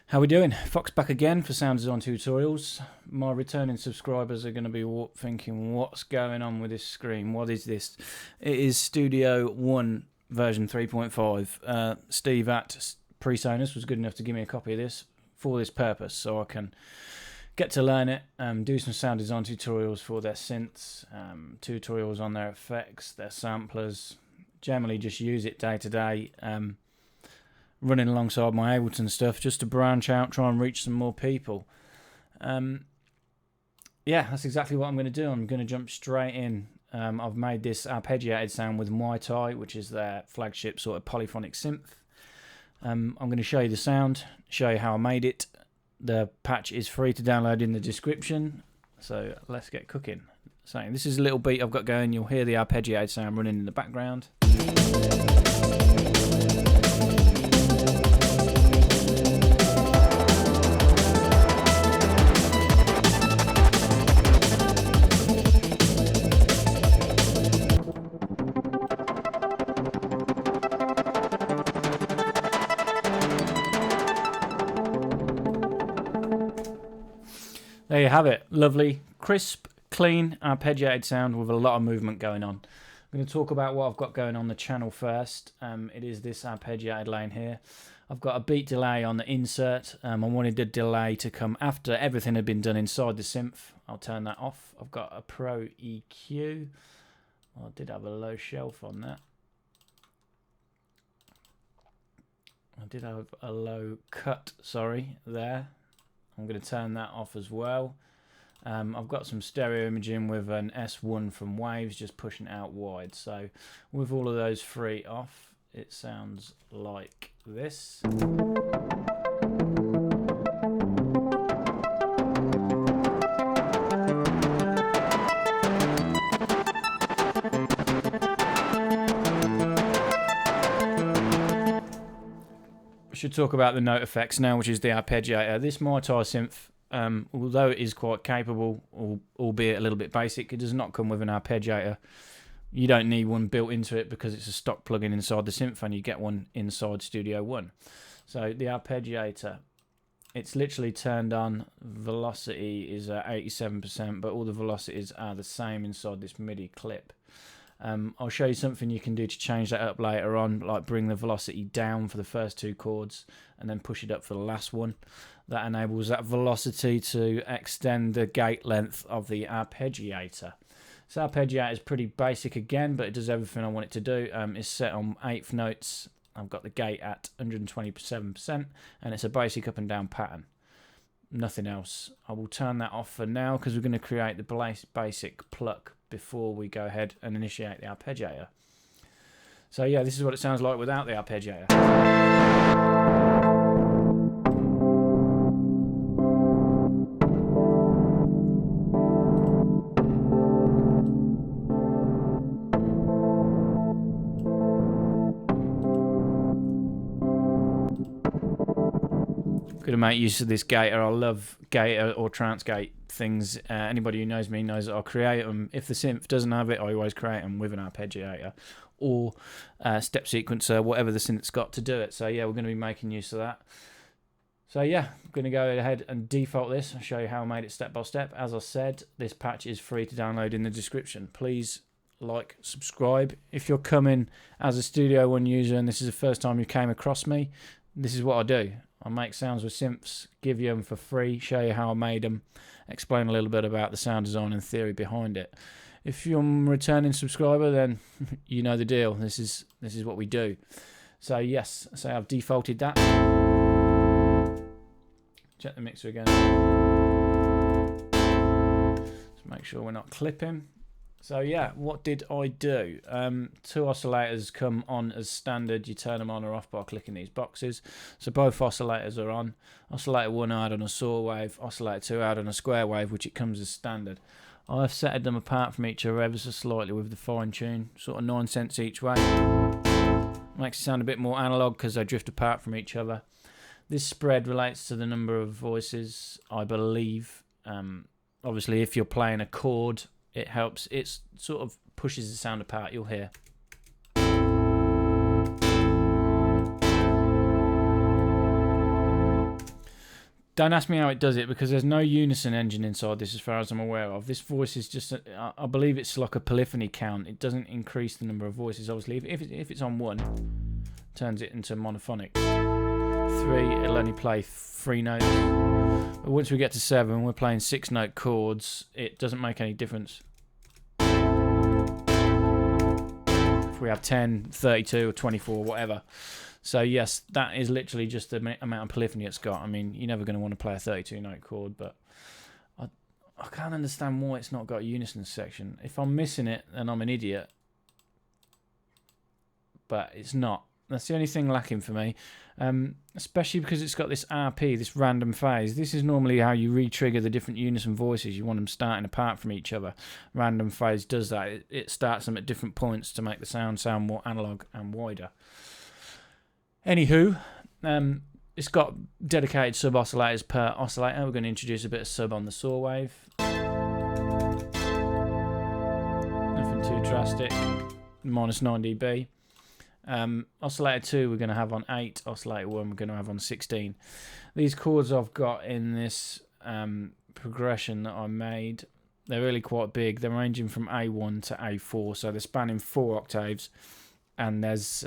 How we doing? Fox back again for sound design tutorials. My returning subscribers are going to be thinking, what's going on with this screen? What is this? It is Studio One version 3.5. Steve at Presonus was good enough to give me a copy of this for this purpose, so I can get to learn it, do some sound design tutorials for their synths, tutorials on their effects, their samplers, generally just use it day to day. Running alongside my Ableton stuff just to branch out, try and reach some more people. Yeah, that's exactly what I'm going to do. I'm going to jump straight in. I've made this arpeggiated sound with Mai Tai, which is their flagship sort of polyphonic synth. I'm going to show you the sound, show you how I made it. The patch is free to download in the description, so let's get cooking. So this is a little beat I've got going. You'll hear the arpeggiated sound running in the background. There you have it. Lovely, crisp, clean, arpeggiated sound with a lot of movement going on. I'm going to talk about what I've got going on the channel first. It is this arpeggiated lane here. I've got a beat delay on the insert. I wanted the delay to come after everything had been done inside the synth. I'll turn that off. I've got a Pro EQ. Well, I did have a low shelf on that. I did have a low cut, sorry, there. I'm going to turn that off as well. I've got some stereo imaging with an S1 from Waves, just pushing it out wide. So with all of those three off, it sounds like this. Should talk about the note effects now, which is the arpeggiator. This Mai Tai synth, although it is quite capable, albeit a little bit basic, it does not come with an arpeggiator. You don't need one built into it because it's a stock plugin inside the synth, and you get one inside Studio One. So the arpeggiator, it's literally turned on. Velocity is at 87%, but all the velocities are the same inside this MIDI clip. I'll show you something you can do to change that up later on, like bring the velocity down for the first two chords and then push it up for the last one. That enables that velocity to extend the gate length of the arpeggiator. So arpeggiator is pretty basic again, but it does everything I want it to do. It's set on eighth notes. I've got the gate at 127%, and it's a basic up and down pattern. Nothing else. I will turn that off for now because we're going to create the basic pluck before we go ahead and initiate the arpeggiator. So yeah, this is what it sounds like without the arpeggiator. Going to make use of this gator. I love gator or trance gate things. Anybody who knows me knows that I'll create them. If the synth doesn't have it, I always create them with an arpeggiator or step sequencer, whatever the synth's got to do it. So yeah, we're going to be making use of that. So yeah, I'm going to go ahead and default this. I'll show you how I made it step by step. As I said, this patch is free to download in the description. Please like, subscribe. If you're coming as a Studio One user and this is the first time you came across me, this is what I do. I make sounds with synths, give you them for free, show you how I made them, explain a little bit about the sound design and theory behind it. If you're a returning subscriber, then you know the deal. This is what we do. So yes, so I've defaulted that. Check the mixer again. Just make sure we're not clipping. So yeah, what did I do? Two oscillators come on as standard. You turn them on or off by clicking these boxes. So both oscillators are on. Oscillator 1 I had on a saw wave, oscillator 2 I had on a square wave, which it comes as standard. I've set them apart from each other ever so slightly with the fine tune, sort of 9 cents each way. Makes it sound a bit more analog because they drift apart from each other. This spread relates to the number of voices, I believe. Obviously, if you're playing a chord, it helps. It sort of pushes the sound apart. You'll hear. Don't ask me how it does it, because there's no unison engine inside this as far as I'm aware of. This voice is just, I believe it's like a polyphony count. It doesn't increase the number of voices, obviously. If it's on 1, turns it into monophonic. 3, it'll only play 3 notes. But once we get to 7, we're playing 6-note chords. It doesn't make any difference. If we have 10, 32, or 24, whatever. So yes, that is literally just the amount of polyphony it's got. I mean, you're never going to want to play a 32-note chord, but I can't understand why it's not got a unison section. If I'm missing it, then I'm an idiot. But it's not. That's the only thing lacking for me, especially because it's got this RP, this random phase. This is normally how you re-trigger the different unison voices. You want them starting apart from each other. Random phase does that. It starts them at different points to make the sound more analog and wider. Anywho, it's got dedicated sub-oscillators per oscillator. We're going to introduce a bit of sub on the saw wave. Nothing too drastic. -9 dB. Oscillator 2 we're going to have on 8. Oscillator 1 we're going to have on 16. These chords I've got in this progression that I made, they're really quite big. They're ranging from A1 to A4, so they're spanning 4 octaves, and there's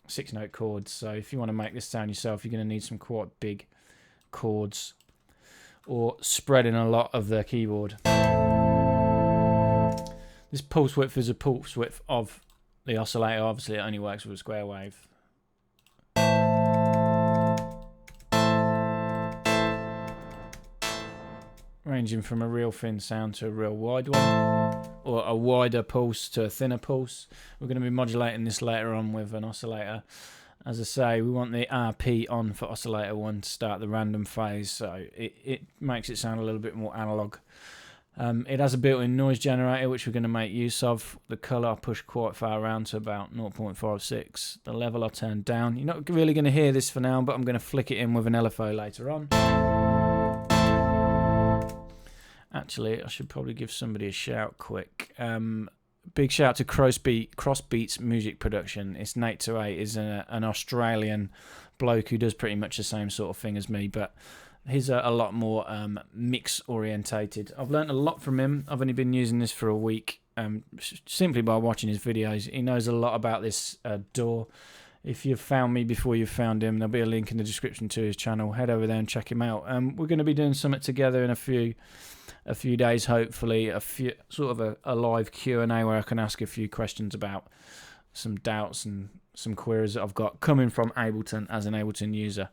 6-note chords. So if you want to make this sound yourself, you're going to need some quite big chords, or spreading a lot of the keyboard. This pulse width is a pulse width of the oscillator. Obviously it only works with a square wave. Ranging from a real thin sound to a real wide one, or a wider pulse to a thinner pulse. We're going to be modulating this later on with an oscillator. As I say, we want the RP on for oscillator 1 to start the random phase, so it makes it sound a little bit more analog. It has a built-in noise generator, which we're going to make use of. The colour I push quite far around to about 0.56. The level I turn down. You're not really going to hear this for now, but I'm going to flick it in with an LFO later on. Actually, I should probably give somebody a shout quick. Big shout to Crossbeats Music Production. It's Nate Tai is an Australian bloke who does pretty much the same sort of thing as me, but he's a lot more mix orientated. I've learned a lot from him. I've only been using this for a week, simply by watching his videos. He knows a lot about this DAW. If you've found me before you've found him, there'll be a link in the description to his channel. Head over there and check him out. We're going to be doing something together in a few days, hopefully. Sort of a live Q&A where I can ask a few questions about some doubts and some queries that I've got coming from Ableton as an Ableton user.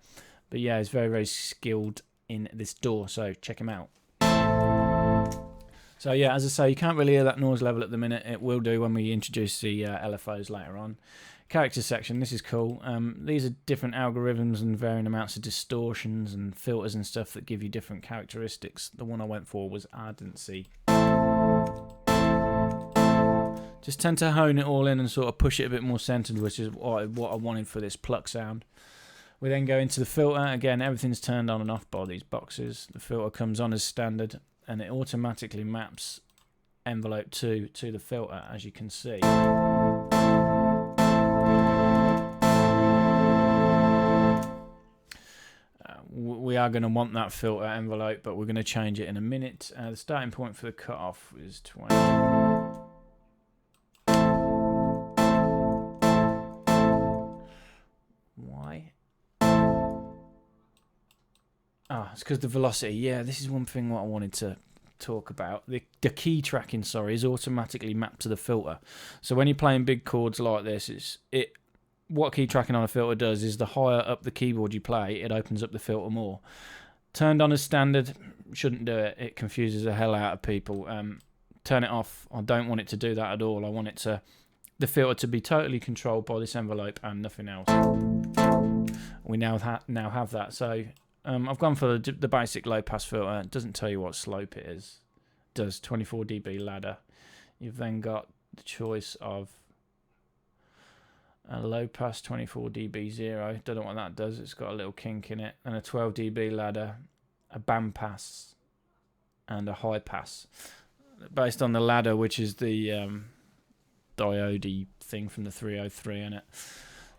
But yeah, he's very, very skilled in this DAW, so check him out. So yeah, as I say, you can't really hear that noise level at the minute. It will do when we introduce the LFOs later on. Character section, this is cool. These are different algorithms and varying amounts of distortions and filters and stuff that give you different characteristics. The one I went for was ardency. Just tend to hone it all in and sort of push it a bit more centered, which is what I wanted for this pluck sound. We then go into the filter. Again, everything's turned on and off by these boxes. The filter comes on as standard, and it automatically maps envelope 2 to the filter, as you can see. We are going to want that filter envelope, but we're going to change it in a minute. The starting point for the cutoff is 20. Why? It's because the velocity. Yeah, this is one thing what I wanted to talk about. The key tracking, is automatically mapped to the filter. So when you're playing big chords like this, what key tracking on a filter does is the higher up the keyboard you play, it opens up the filter more. Turned on as standard, shouldn't do it. It confuses the hell out of people. Turn it off. I don't want it to do that at all. I want the filter to be totally controlled by this envelope and nothing else. We now have that. So I've gone for the basic low pass filter. It doesn't tell you what slope it is. It does 24 dB ladder. You've then got the choice of a low pass 24 dB 0. Don't know what that does. It's got a little kink in it. And a 12 dB ladder, a band pass, and a high pass. Based on the ladder, which is the diode thing from the 303 in it.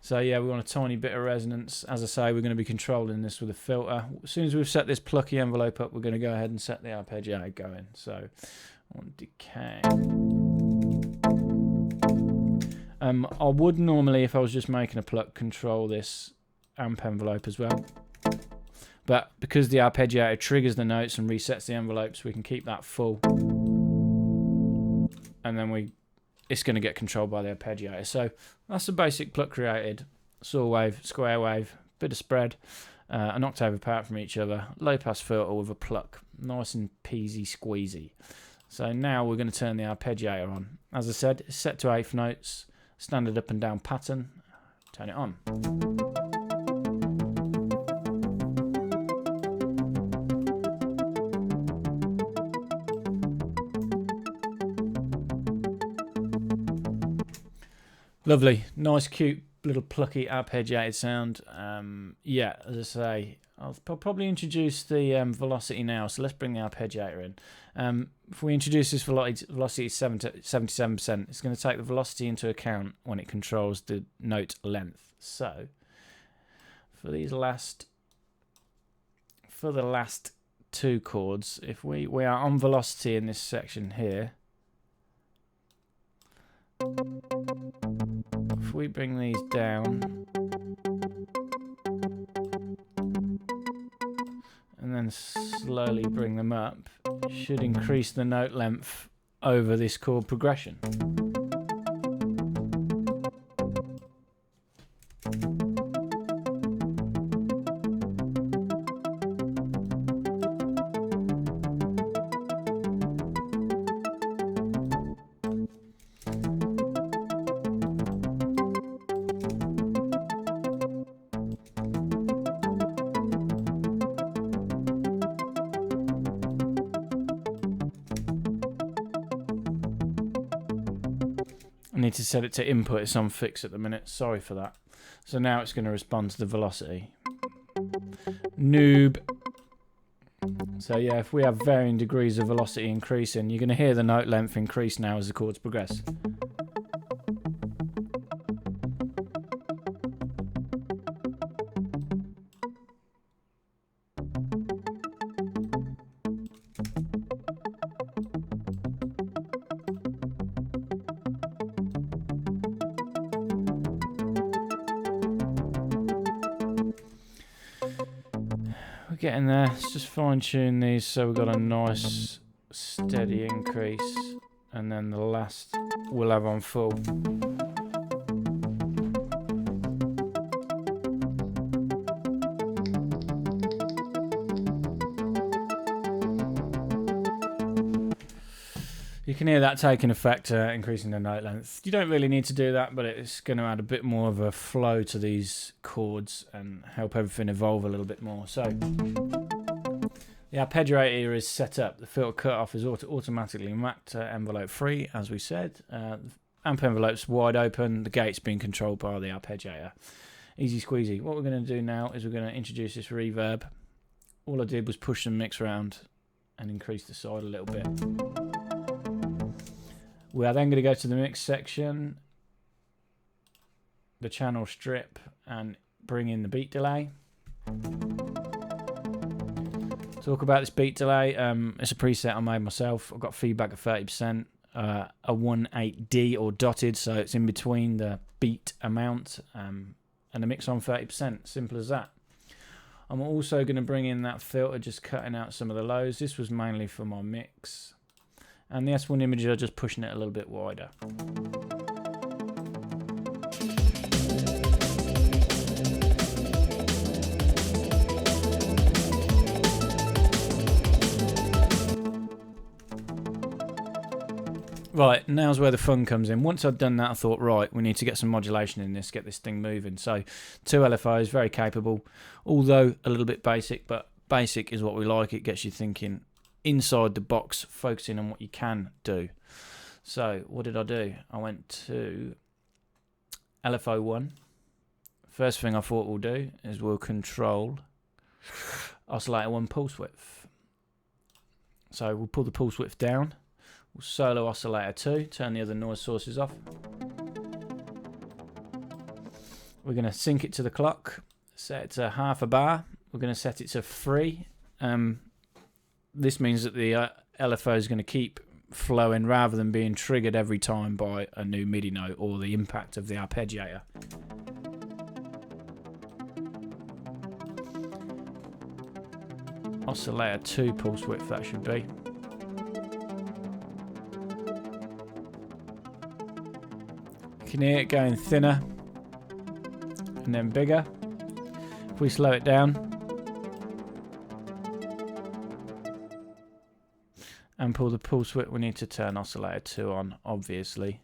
So yeah, we want a tiny bit of resonance. As I say, we're going to be controlling this with a filter. As soon as we've set this plucky envelope up, we're going to go ahead and set the arpeggiator going. So on decay. I would normally, if I was just making a pluck, control this amp envelope as well. But because the arpeggiator triggers the notes and resets the envelopes, we can keep that full. And then it's going to get controlled by the arpeggiator. So that's the basic pluck created. Saw wave, square wave, bit of spread, an octave apart from each other, low pass filter with a pluck. Nice and peasy squeezy. So now we're going to turn the arpeggiator on. As I said, it's set to eighth notes, standard up and down pattern. Turn it on. Lovely, nice, cute, little plucky arpeggiated sound. Yeah, as I say, I'll probably introduce the velocity now. So let's bring the arpeggiator in. If we introduce this velocity 77%, it's going to take the velocity into account when it controls the note length. So for the last two chords, if we are on velocity in this section here. If we bring these down and then slowly bring them up, it should increase the note length over this chord progression. I need to set it to input, it's on fix at the minute, sorry for that. So now it's going to respond to the velocity. Noob. So yeah, if we have varying degrees of velocity increasing, you're going to hear the note length increase now as the chords progress. Getting there. Let's just fine tune these so we've got a nice steady increase, and then the last we'll have on full. You can hear that taking effect, increasing the note length. You don't really need to do that, but it's going to add a bit more of a flow to these chords and help everything evolve a little bit more. So the arpeggiator is set up. The filter cutoff is automatically mapped to envelope 3, as we said. Amp envelope's wide open. The gate's being controlled by the arpeggiator. Easy squeezy. What we're going to do now is we're going to introduce this reverb. All I did was push the mix around and increase the side a little bit. We are then going to go to the mix section, the channel strip, and bring in the beat delay. Talk about this beat delay. It's a preset I made myself. I've got feedback of 30%, a 1/8D or dotted, so it's in between the beat amount and the mix on 30%. Simple as that. I'm also going to bring in that filter, just cutting out some of the lows. This was mainly for my mix. And the S1 imager, just pushing it a little bit wider. Right, now's where the fun comes in. Once I'd done that, I thought, right, we need to get some modulation in this, get this thing moving. So 2 LFOs, very capable, although a little bit basic, but basic is what we like. It gets you thinking inside the box, focusing on what you can do. So what did I do? I went to LFO 1. First thing I thought we'll do is we'll control oscillator 1 pulse width. So we'll pull the pulse width down. We'll solo oscillator 2, turn the other noise sources off. We're going to sync it to the clock, set it to half a bar. We're going to set it to 3. This means that the LFO is going to keep flowing rather than being triggered every time by a new MIDI note or the impact of the arpeggiator. Oscillator 2 pulse width, that should be. You can hear it going thinner and then bigger. If we slow it down and pull the pulse width, we need to turn oscillator 2 on, obviously.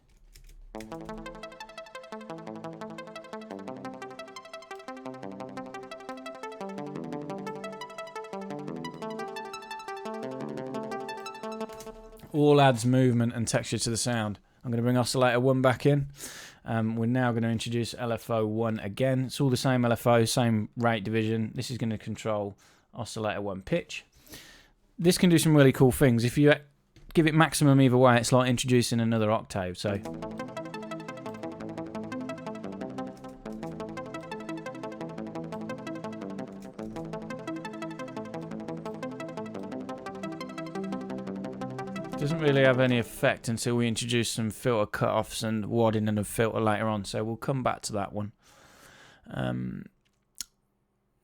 All adds movement and texture to the sound. I'm going to bring oscillator 1 back in. We're now going to introduce LFO 1 again. It's all the same LFO, same rate division. This is going to control oscillator 1 pitch. This can do some really cool things. If you give it maximum either way, it's like introducing another octave. So doesn't really have any effect until we introduce some filter cutoffs and widening of filter later on, so we'll come back to that one.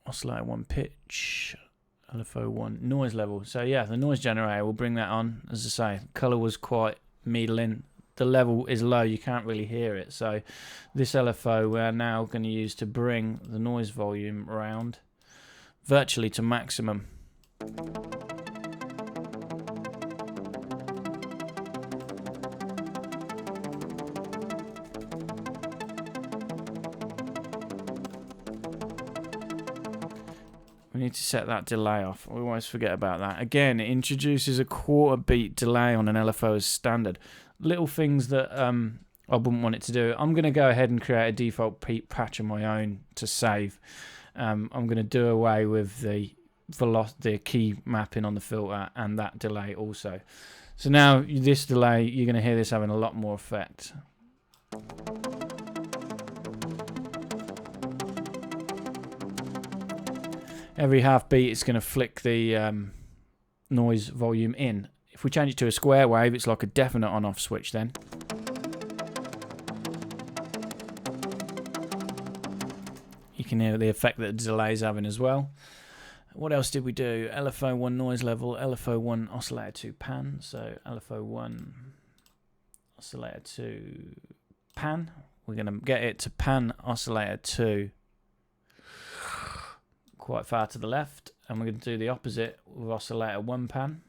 Oscillator 1 pitch, LFO 1 noise level. So yeah, the noise generator, we'll bring that on. As I say, colour was quite middling. The level is low, you can't really hear it. So this LFO we're now going to use to bring the noise volume around virtually to maximum. We need to set that delay off. We always forget about that. Again, it introduces a quarter beat delay on an LFO as standard. Little things that I wouldn't want it to do. I'm going to go ahead and create a default patch of my own to save. I'm going to do away with the key mapping on the filter and that delay also. So now this delay, you're going to hear this having a lot more effect. Every half beat it's going to flick the noise volume in. If we change it to a square wave, it's like a definite on-off switch then. You can hear the effect that the delay is having as well. What else did we do? LFO 1 noise level, LFO 1 oscillator 2 pan. So LFO 1 oscillator 2 pan. We're going to get it to pan oscillator 2 quite far to the left, and we're going to do the opposite with oscillator 1 pan.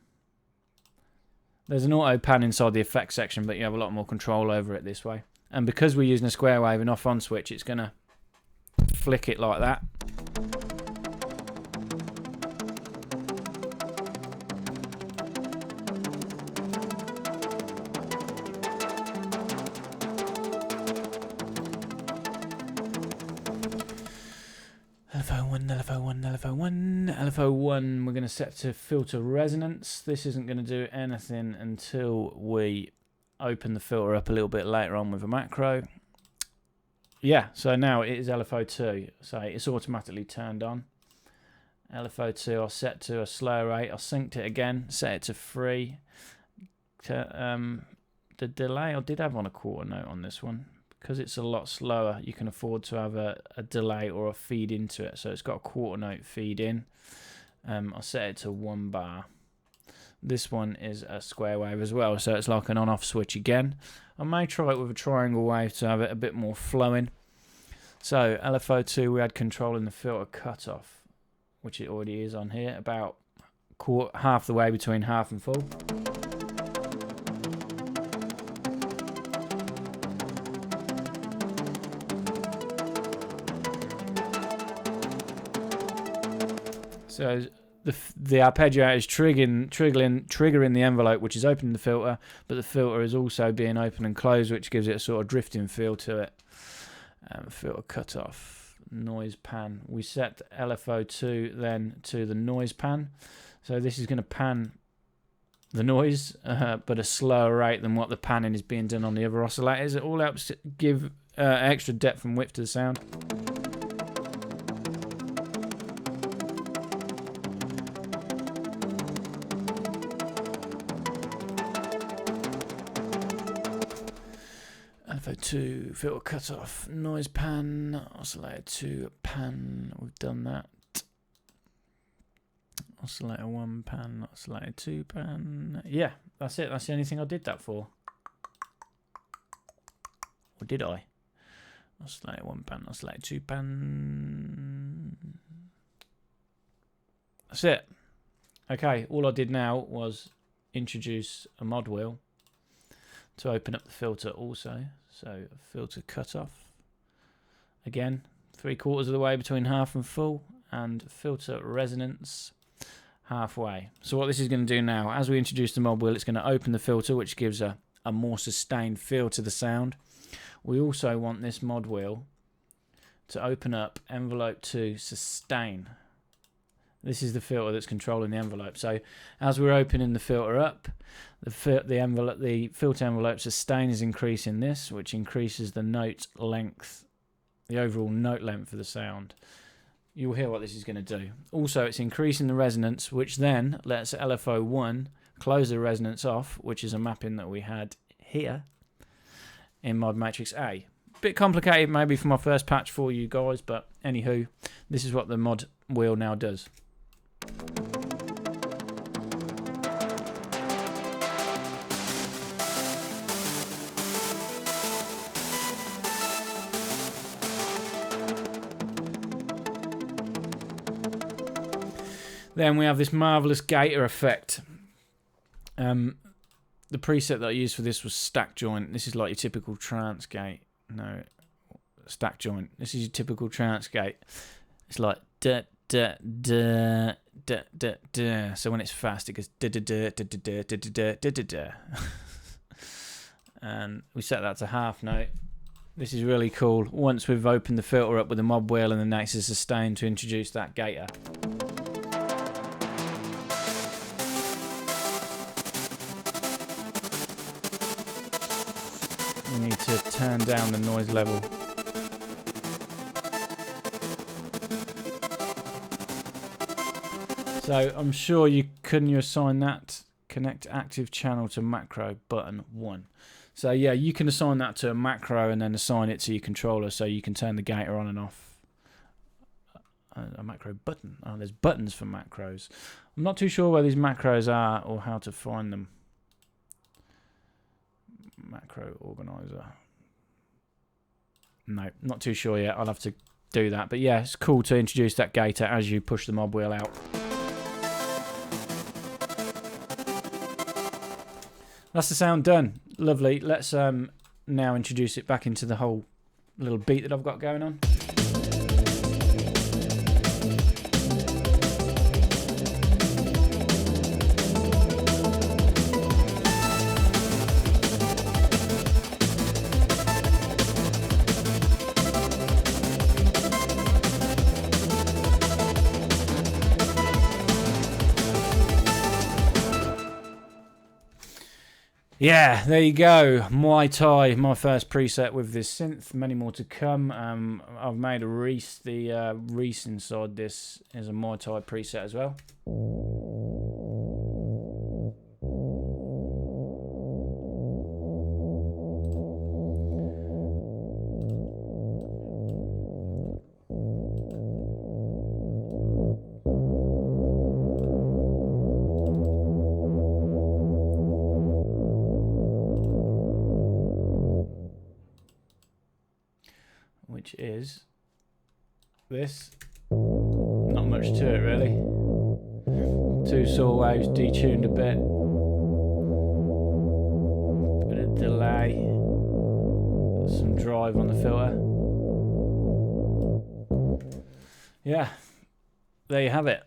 There's an auto pan inside the effects section, but you have a lot more control over it this way. And because we're using a square wave and off-on switch, it's going to flick it like that. LFO 1, we're going to set to filter resonance. This isn't going to do anything until we open the filter up a little bit later on with a macro. Yeah, so now it is LFO 2, so it's automatically turned on. LFO 2 I'll set to a slow rate. I synced it again, set it to 3. The delay I did have on a quarter note on this one. Because it's a lot slower, you can afford to have a delay or a feed into it. So it's got a quarter note feed in. I'll set it to 1 bar. This one is a square wave as well, so it's like an on-off switch again. I may try it with a triangle wave to have it a bit more flowing. So LFO 2, we had control in the filter cutoff, which it already is on here, about half the way between half and full. So the arpeggiator is triggering the envelope, which is opening the filter, but the filter is also being open and closed, which gives it a sort of drifting feel to it. Filter cutoff, noise pan. We set LFO 2 then to the noise pan. So this is going to pan the noise, but a slower rate than what the panning is being done on the other oscillators. It all helps to give extra depth and width to the sound. Oscillator 2, filter cutoff, noise pan, oscillator 2, pan, we've done that. Oscillator 1 pan, oscillator 2 pan. Yeah, that's it. That's the only thing I did that for. Or did I? Oscillator 1 pan, oscillator 2 pan. That's it. Okay, all I did now was introduce a mod wheel to open up the filter also. So filter cutoff. Again, 3/4 of the way between half and full, and filter resonance halfway. So what this is going to do now, as we introduce the mod wheel, it's going to open the filter, which gives a more sustained feel to the sound. We also want this mod wheel to open up envelope 2 sustain. This is the filter that's controlling the envelope. So as we're opening the filter up, the filter envelope sustain is increasing this, which increases the note length, the overall note length of the sound. You'll hear what this is going to do. Also, it's increasing the resonance, which then lets LFO1 close the resonance off, which is a mapping that we had here in Mod Matrix A. Bit complicated maybe for my first patch for you guys, but anywho, this is what the mod wheel now does. Then we have this marvelous gator effect. The preset that I used for this was stack joint. This is like your typical trance gate. No, stack joint. This is your typical trance gate. It's like da da da da da da. So when it's fast, it goes da da da da da da da da da da. And we set that to half note. This is really cool. Once we've opened the filter up with the mod wheel and the next is sustain to introduce that gator. We need to turn down the noise level. So I'm sure you assign that connect active channel to macro button 1. So yeah, you can assign that to a macro and then assign it to your controller so you can turn the gator on and off. A macro button. Oh, there's buttons for macros. I'm not too sure where these macros are or how to find them. Macro organizer. No, not too sure yet. I'll have to do that. But yeah, it's cool to introduce that gator as you push the mod wheel out. That's the sound done. Lovely. Let's now introduce it back into the whole little beat that I've got going on. Yeah, there you go. Mai Tai, my first preset with this synth. Many more to come. I've made a Reese. The Reese inside this is a Mai Tai preset as well. Which is this. Not much to it really. 2 saw waves, detuned a bit. Bit of delay. Some drive on the filter. Yeah, there you have it.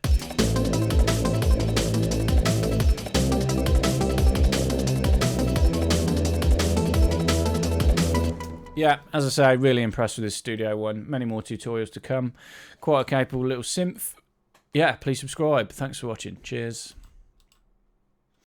Yeah, as I say, really impressed with this Studio One. Many more tutorials to come. Quite a capable little synth. Yeah, please subscribe. Thanks for watching. Cheers.